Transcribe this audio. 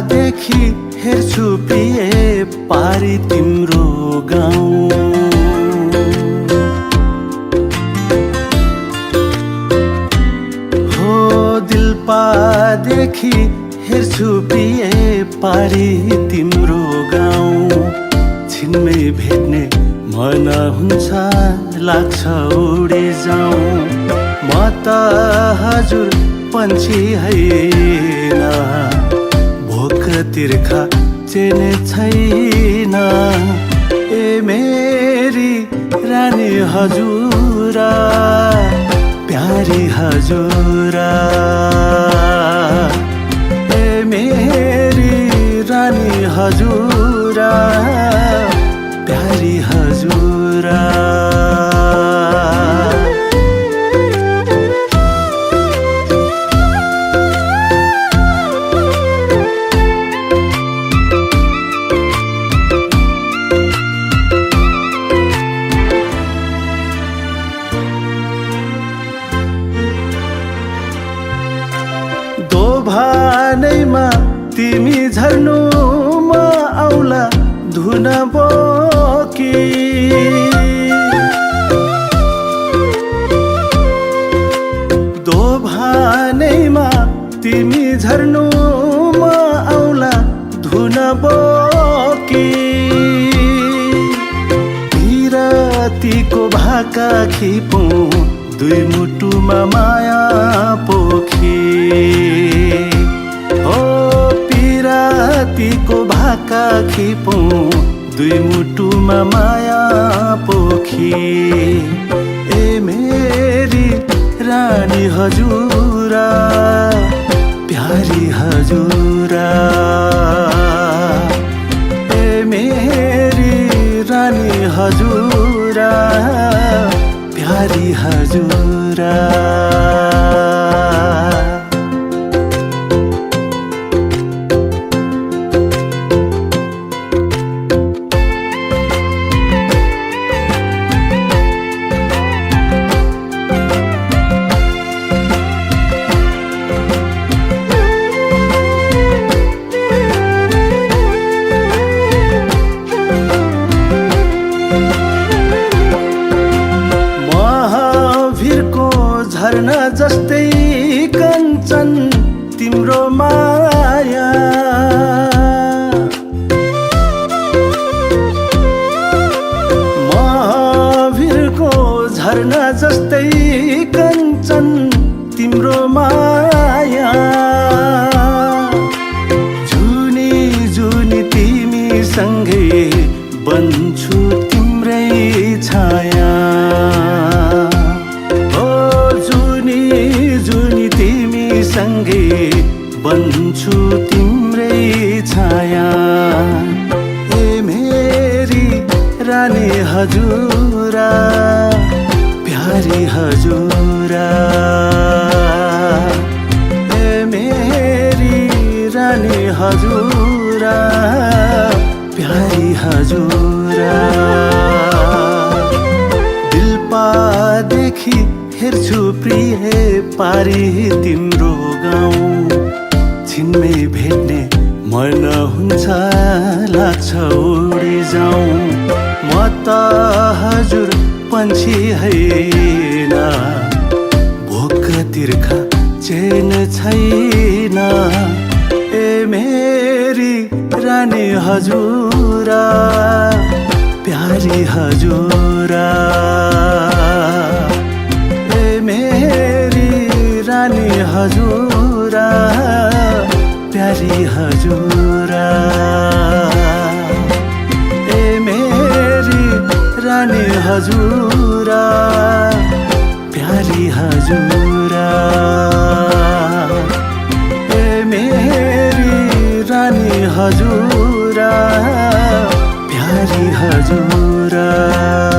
देखि हेर्छु प्रिय पारी तिम्रो गाउँ। हो दिलपादेखि हेर्छु प्रिय पारी तिम्रो गाउँ। छिनमै भेट्ने मन हुन्छ लाग्छ उडी जाउँ। म त हजुर पन्छी होइन, भोक तिर्खा चेने छैन। ए मेरी रानी हजुरा, प्यारी हजुरा। ए मेरी रानी हजुरा, प्यारी हजुरा। दोभानैमा तिमी झर्नु म आउला धुन बोकी। दोभानैमा तिमी झर्नु म आउला धुन बोकी। पिरतीको भाका खिपौँ दुई मुटुमा माया पोखी। हो पिरतीको भाका खिपौँ दुई मुटुमा माया पोखी। ए मेरी रानी हजुरा, प्यारी हजुरा। ए मेरी रानी हजुरा, प्यारी हजुरा। झरना जस्तै कञ्चन तिम्रो माया। महावीरको झरना जस्तै कञ्चन तिम्रो माया। जुनी जुनी तिमी सँगै बन्छु तिम्रै छाया। सँगै बन्छु तिम्रै छाया। ए मेरी रानी हजुरा, प्यारी हजुरा। ए मेरी रानी हजुरा, प्यारी हजुरा। दिलपादेखि हेर्छु प्रिय पारी तिम्रो गाउँ। छिनमै भेट्ने मन हुन्छ लाग्छ उडी जाउँ। म त हजुर पन्छी होइन, भोक तिर्खा चेन छैन। ए मेरी रानी हजुरा, प्यारी हजुरा। रानी हजुरा, प्यारी हजुरा। ए मेरी रानी हजुरा, प्यारी हजुरा। ए मेरी रानी हजुरा, प्यारी हजुरा।